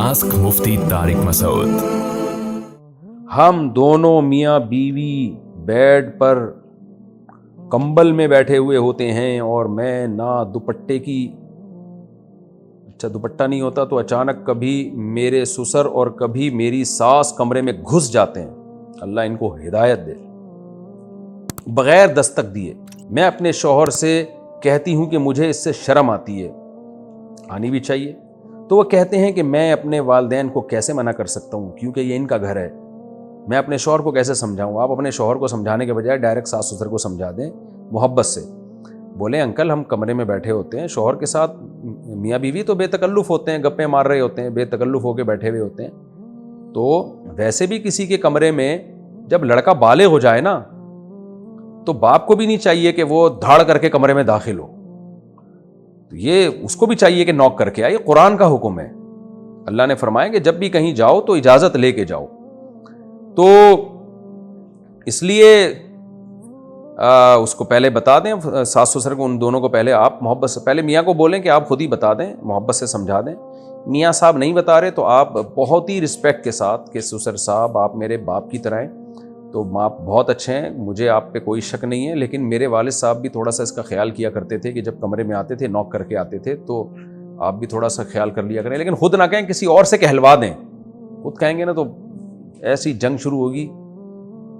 Ask मुफ्ती तारिक मसूद। हम दोनों मियाँ बीवी बेड पर कंबल में बैठे हुए होते हैं और मैं ना दुपट्टे की दुपट्टा नहीं होता तो अचानक कभी मेरे ससुर और कभी मेरी सास कमरे में घुस जाते हैं। अल्लाह इनको हिदायत दे। बगैर दस्तक दिए मैं अपने शौहर से कहती हूँ कि मुझे इससे शर्म आती है, आनी भी चाहिए। तो वो कहते हैं कि मैं अपने वालिदैन को कैसे मना कर सकता हूँ क्योंकि ये इनका घर है। मैं अपने शौहर को कैसे समझाऊँ? आप अपने शौहर को समझाने के बजाय डायरेक्ट सास ससुर को समझा दें मोहब्बत से। बोले अंकल हम कमरे में बैठे होते हैं शौहर के साथ, मियाँ बीवी तो बेतकल्लुफ़ होते हैं, गप्पे मार रहे होते हैं, बेतकल्लुफ़ होकर बैठे हुए होते हैं। तो वैसे भी किसी के कमरे में जब लड़का बाले हो जाए ना तो बाप को भी नहीं चाहिए कि वो धाड़ करके कमरे में दाखिल हो, तो ये उसको भी चाहिए कि नॉक करके आए। कुरान का हुक्म है। अल्लाह ने फरमाया कि जब भी कहीं जाओ तो इजाज़त लेके जाओ। तो इसलिए उसको पहले बता दें, सास ससुर को, उन दोनों को पहले आप मोहब्बत से, पहले मियाँ को बोलें कि आप खुद ही बता दें, मोहब्बत से समझा दें। मियाँ साहब नहीं बता रहे तो आप बहुत ही रिस्पेक्ट के साथ कि ससुर साहब आप मेरे बाप की तरह हैं, तो आप बहुत अच्छे हैं, मुझे आप पे कोई शक नहीं है, लेकिन मेरे वालिद साहब भी थोड़ा सा इसका ख्याल किया करते थे कि जब कमरे में आते थे नॉक करके आते थे, तो आप भी थोड़ा सा ख्याल कर लिया करें। लेकिन खुद ना कहें, किसी और से कहलवा दें। खुद कहेंगे ना तो ऐसी जंग शुरू होगी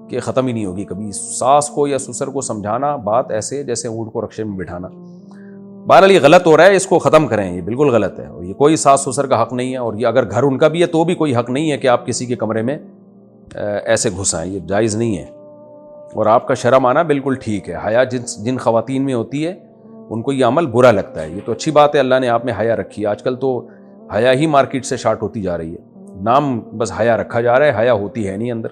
कि ख़त्म ही नहीं होगी कभी। सास को या ससुर को समझाना बात ऐसे जैसे ऊँट को रक्शे में बिठाना। बहरहाल ये गलत हो रहा है, इसको ख़त्म करें, ये बिल्कुल गलत है। और ये कोई सास ससुर का हक़ नहीं है, और ये अगर घर उनका भी है तो भी कोई हक़ नहीं है कि आप किसी के कमरे में ऐसे घुस आएँ, ये जायज़ नहीं है। और आपका शर्म आना बिल्कुल ठीक है। हया जिन ख़वातीन में होती है उनको ये अमल बुरा लगता है। ये तो अच्छी बात है, अल्लाह ने आप में हया रखी है। आजकल तो हया ही मार्केट से शार्ट होती जा रही है, नाम बस हया रखा जा रहा है, हया होती है नहीं अंदर।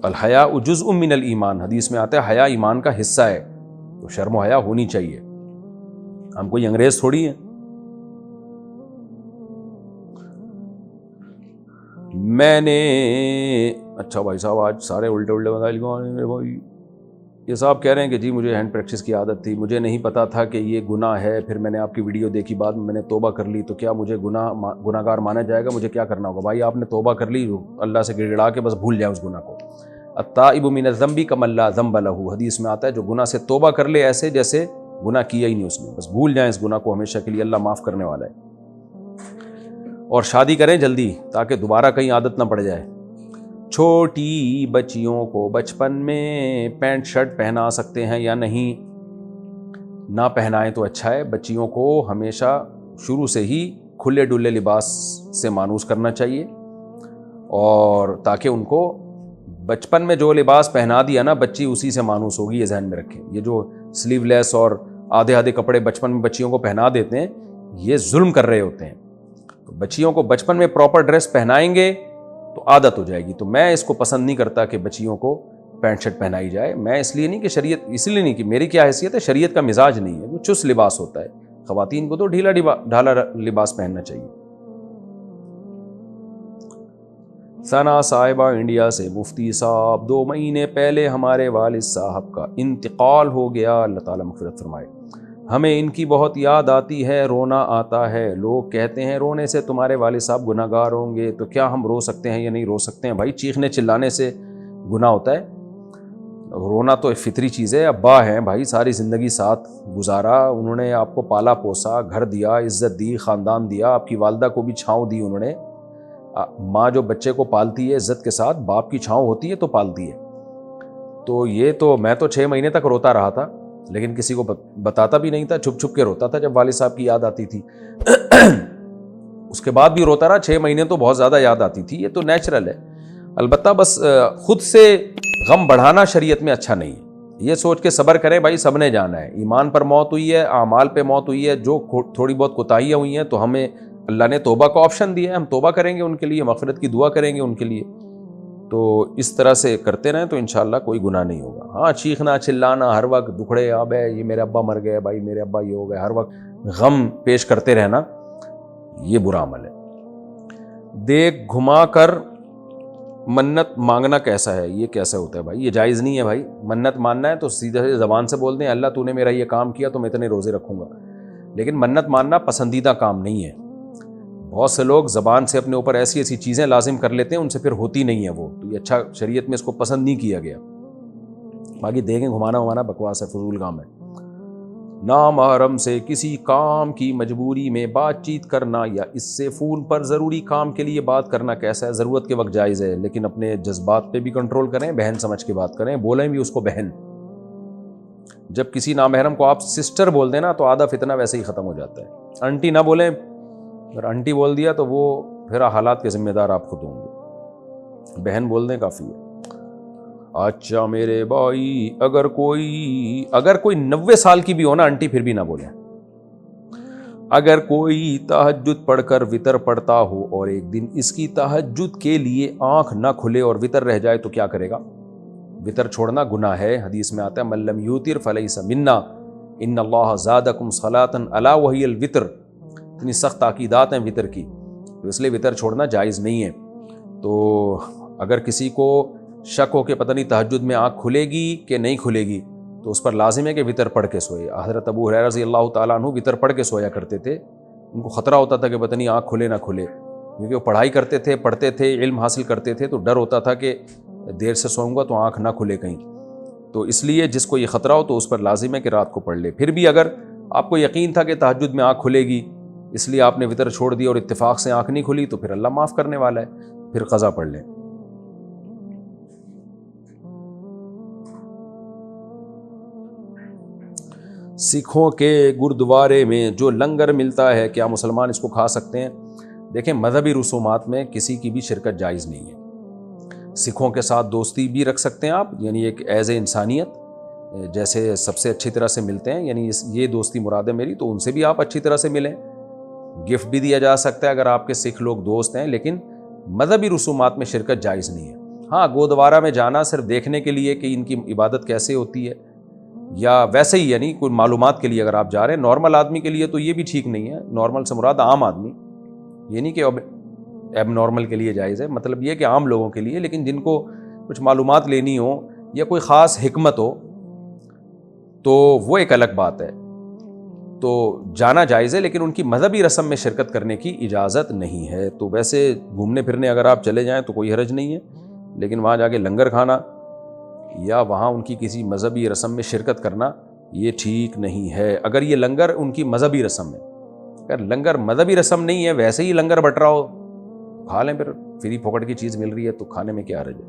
अल हया जुज़्उम मिनल ईमान, हदीस में आता है हया ईमान का हिस्सा है। तो शर्म हया होनी चाहिए। हम कोई अंग्रेज थोड़ी हैं। मैंने अच्छा भाई साहब आज सारे उल्टे उल्टे बताए भाई। ये साहब कह रहे हैं कि जी मुझे हैंड प्रैक्टिस की आदत थी, मुझे नहीं पता था कि ये गुनाह है, फिर मैंने आपकी वीडियो देखी, बाद में मैंने तौबा कर ली, तो क्या मुझे गुनाहगार माना जाएगा? मुझे क्या करना होगा? भाई आपने तौबा कर ली, अल्लाह से गिड़गिड़ा के बस भूल जाए उस गुनाह को। अत्ताइबु मिन ज़ंबी कमल्ला ज़ंब लहू, हदीस में आता है जो गुनाह से तौबा कर ले ऐसे जैसे गुनाह किया ही नहीं उसने, बस भूल जाए इस गुनाह को हमेशा के लिए, अल्लाह माफ़ करने वाला है। और शादी करें जल्दी ताकि दोबारा कहीं आदत ना पड़ जाए। छोटी बच्चियों को बचपन में पैंट शर्ट पहना सकते हैं या नहीं? ना पहनाएं तो अच्छा है। बच्चियों को हमेशा शुरू से ही खुले डुल्ले लिबास से मानूस करना चाहिए, और ताकि उनको बचपन में जो लिबास पहना दिया ना बच्ची, उसी से मानूस होगी, ये ध्यान में रखें। ये जो स्लीवलेस और आधे आधे कपड़े बचपन में बच्चियों को पहना देते हैं, ये जुल्म कर रहे होते हैं। तो बच्चियों को बचपन में प्रॉपर ड्रेस पहनाएंगे तो आदत हो जाएगी। तो मैं इसको पसंद नहीं करता कि बच्चियों को पैंट शर्ट पहनाई जाए। मैं इसलिए नहीं कि शरीयत, इसलिए नहीं कि मेरी क्या हैसियत है, शरीयत का मिजाज नहीं है, वो चुस्त लिबास होता है। ख़वातीन को तो ढीला ढाला लिबास पहनना चाहिए। सना साहिबा इंडिया से, मुफ्ती साहब 2 महीने पहले हमारे वालिद साहब का इंतकाल हो गया, अल्लाह ताला मग़फ़िरत फरमाए। हमें इनकी बहुत याद आती है, रोना आता है। लोग कहते हैं रोने से तुम्हारे वालिद साहब गुनाहगार होंगे, तो क्या हम रो सकते हैं या नहीं रो सकते हैं? भाई चीखने चिल्लाने से गुनाह होता है? रोना तो एक फितरी चीज़ है। अब्बा हैं भाई, सारी ज़िंदगी साथ गुजारा, उन्होंने आपको पाला पोसा, घर दिया, इज़्ज़त दी, ख़ानदान दिया, आपकी वालदा को भी छाँव दी उन्होंने। माँ जो बच्चे को पालती है इज़्ज़त के साथ, बाप की छाँव होती है तो पालती है। तो ये तो मैं तो 6 महीने तक रोता रहा था, लेकिन किसी को बताता भी नहीं था, छुप छुप के रोता था जब वालिद साहब की याद आती थी। उसके बाद भी रोता रहा। 6 महीने तो बहुत ज़्यादा याद आती थी, ये तो नेचुरल है। अलबत्ता बस खुद से गम बढ़ाना शरीयत में अच्छा नहीं है। ये सोच के सब्र करें भाई, सब ने जाना है। ईमान पर मौत हुई है, आमाल पे मौत हुई है, जो थोड़ी बहुत कोताहियाँ हुई हैं तो हमें अल्लाह ने तौबा का ऑप्शन दिया है, हम तौबा करेंगे उनके लिए, मग़फ़िरत की दुआ करेंगे उनके लिए। तो इस तरह से करते रहें तो इंशाअल्लाह कोई गुनाह नहीं होगा। हाँ, चीखना चिल्लाना हर वक्त, दुखड़े आबे ये मेरे अब्बा मर गए, भाई मेरे अब्बा ये हो गए, हर वक्त गम पेश करते रहना, ये बुरा अमल है। देख घुमा कर मन्नत मांगना कैसा है? ये कैसे होता है भाई? ये जायज़ नहीं है भाई। मन्नत मानना है तो सीधे ज़बान से बोल दें, अल्लाह तूने मेरा ये काम किया तो मैं इतने रोज़े रखूँगा। लेकिन मन्नत मानना पसंदीदा काम नहीं है। بہت سے لوگ زبان سے اپنے اوپر ایسی ایسی چیزیں لازم کر لیتے ہیں، ان سے پھر ہوتی نہیں ہے وہ، تو یہ اچھا شریعت میں اس کو پسند نہیں کیا گیا۔ باقی دیکھیں گھمانا ومانا بکواس ہے، فضول کام ہے۔ نامحرم سے کسی کام کی مجبوری میں بات چیت کرنا یا اس سے فون پر ضروری کام کے لیے بات کرنا کیسا ہے؟ ضرورت کے وقت جائز ہے، لیکن اپنے جذبات پہ بھی کنٹرول کریں، بہن سمجھ کے بات کریں، بولیں بھی اس کو بہن۔ جب کسی نامحرم کو آپ سسٹر بول دیں نا تو آدھا فتنہ ویسے ہی ختم ہو جاتا ہے۔ انٹی نہ بولیں، اگر انٹی بول دیا تو وہ پھر حالات کے ذمہ دار آپ خود ہوں گے، بہن بول دیں کافی ہے۔ اچھا میرے بھائی، اگر کوئی 90 سال کی بھی ہو نا انٹی، پھر بھی نہ بولیں۔ اگر کوئی تہجد پڑھ کر وطر پڑھتا ہو اور ایک دن اس کی تہجد کے لیے آنکھ نہ کھلے اور وطر رہ جائے تو کیا کرے گا؟ وطر چھوڑنا گناہ ہے، حدیث میں آتا ہے من لم یوتر فلیس منا، ان اللہ زادکم صلاۃ الا وہی الوتر۔ اتنی سخت تاکیدات ہیں وطر کی، تو اس لیے وطر چھوڑنا جائز نہیں ہے۔ تو اگر کسی کو شک ہو کہ پتہ نہیں تہجد میں آنکھ کھلے گی کہ نہیں کھلے گی، تو اس پر لازم ہے کہ وطر پڑھ کے سوئے۔ حضرت ابو ہریرہ رضی اللہ تعالیٰ عنہ وطر پڑھ کے سویا کرتے تھے، ان کو خطرہ ہوتا تھا کہ پتہ نہیں آنکھ کھلے نہ کھلے، کیونکہ وہ پڑھائی کرتے تھے، پڑھتے تھے، علم حاصل کرتے تھے، تو ڈر ہوتا تھا کہ دیر سے سوؤں گا تو آنکھ نہ کھلے کہیں۔ تو اس لیے جس کو یہ خطرہ ہو تو اس پر لازم ہے کہ رات کو پڑھ لے۔ پھر بھی اگر آپ کو یقین تھا کہ تہجد میں آنکھ کھلے گی، اس لیے آپ نے وطر چھوڑ دی اور اتفاق سے آنکھ نہیں کھلی، تو پھر اللہ معاف کرنے والا ہے، پھر قضا پڑھ لیں۔ سکھوں کے گردوارے میں جو لنگر ملتا ہے، کیا مسلمان اس کو کھا سکتے ہیں؟ دیکھیں، مذہبی رسومات میں کسی کی بھی شرکت جائز نہیں ہے۔ سکھوں کے ساتھ دوستی بھی رکھ سکتے ہیں آپ، یعنی ایک ایز اے انسانیت، جیسے سب سے اچھی طرح سے ملتے ہیں، یعنی یہ دوستی مراد ہے میری، تو ان سے بھی آپ اچھی طرح سے ملیں۔ گفٹ بھی دیا جا سکتا ہے اگر آپ کے سکھ لوگ دوست ہیں، لیکن مذہبی رسومات میں شرکت جائز نہیں ہے۔ ہاں، گودوارا میں جانا صرف دیکھنے کے لیے کہ ان کی عبادت کیسے ہوتی ہے، یا ویسے ہی یعنی کوئی معلومات کے لیے اگر آپ جا رہے ہیں، نارمل آدمی کے لیے تو یہ بھی ٹھیک نہیں ہے۔ نارمل سے مراد عام آدمی، یہ نہیں کہ ایب نارمل کے لیے جائز ہے، مطلب یہ کہ عام لوگوں کے لیے، لیکن جن کو کچھ معلومات لینی ہو یا کوئی خاص حکمت ہو تو وہ ایک الگ بات ہے، تو جانا جائز ہے، لیکن ان کی مذہبی رسم میں شرکت کرنے کی اجازت نہیں ہے۔ تو ویسے گھومنے پھرنے اگر آپ چلے جائیں تو کوئی حرج نہیں ہے، لیکن وہاں جا کے لنگر کھانا یا وہاں ان کی کسی مذہبی رسم میں شرکت کرنا یہ ٹھیک نہیں ہے۔ اگر یہ لنگر ان کی مذہبی رسم ہے، اگر لنگر مذہبی رسم نہیں ہے، ویسے ہی لنگر بٹ رہا ہو، کھا لیں، پھر فری پھوکٹ کی چیز مل رہی ہے تو کھانے میں کیا حرج ہے؟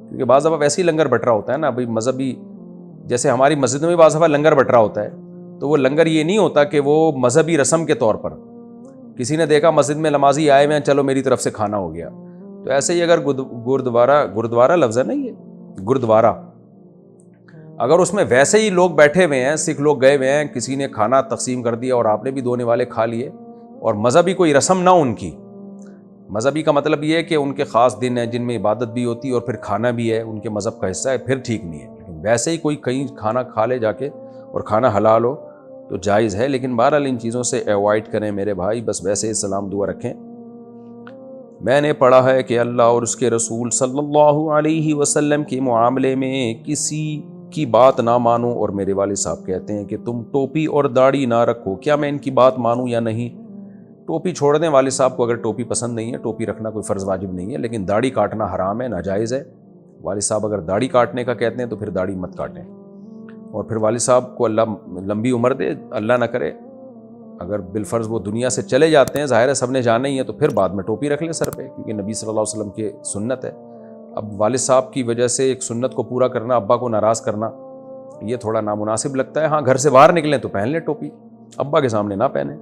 کیونکہ بعض دفعہ ویسے ہی لنگر بٹ رہا ہوتا ہے نا، بھائی مذہبی، جیسے ہماری مسجد میں بعض دفعہ لنگر بٹ رہا ہوتا ہے، تو وہ لنگر یہ نہیں ہوتا کہ وہ مذہبی رسم کے طور پر کسی نے دیکھا مسجد میں نمازی آئے ہوئے ہیں، چلو میری طرف سے کھانا ہو گیا۔ تو ایسے ہی اگر گردوارا لفظ ہے نا، یہ گردوارا، اگر اس میں ویسے ہی لوگ بیٹھے ہوئے ہیں، سکھ لوگ گئے ہوئے ہیں، کسی نے کھانا تقسیم کر دیا اور آپ نے بھی دونے والے کھا لیے، اور مذہبی کوئی رسم نہ ان کی، مذہبی کا مطلب یہ ہے کہ ان کے خاص دن ہیں جن میں عبادت بھی ہوتی ہے اور پھر کھانا بھی ہے، ان کے مذہب کا حصہ ہے، پھر ٹھیک نہیں ہے۔ لیکن ویسے ہی کوئی کہیں کھانا کھا لے جا کے اور کھانا حلال ہو تو جائز ہے، لیکن بہرحال ان چیزوں سے ایوائڈ کریں میرے بھائی، بس ویسے ہی سلام دعا رکھیں۔ میں نے پڑھا ہے کہ اللہ اور اس کے رسول صلی اللہ علیہ وسلم کے معاملے میں کسی کی بات نہ مانو، اور میرے والد صاحب کہتے ہیں کہ تم ٹوپی اور داڑھی نہ رکھو، کیا میں ان کی بات مانوں یا نہیں؟ ٹوپی چھوڑ دیں، والد صاحب کو اگر ٹوپی پسند نہیں ہے، ٹوپی رکھنا کوئی فرض واجب نہیں ہے، لیکن داڑھی کاٹنا حرام ہے، ناجائز ہے۔ والد صاحب اگر داڑھی کاٹنے کا کہتے ہیں تو پھر داڑھی مت کاٹیں، اور پھر والد صاحب کو اللہ لمبی عمر دے، اللہ نہ کرے اگر بالفرض وہ دنیا سے چلے جاتے ہیں، ظاہر ہے سب نے جانا ہی ہے، تو پھر بعد میں ٹوپی رکھ لیں سر پہ، کیونکہ نبی صلی اللہ علیہ وسلم کی سنت ہے۔ اب والد صاحب کی وجہ سے ایک سنت کو پورا کرنا، ابا کو ناراض کرنا، یہ تھوڑا نامناسب لگتا ہے۔ ہاں، گھر سے باہر نکلیں تو پہن لیں ٹوپی، ابا کے سامنے نہ پہنیں۔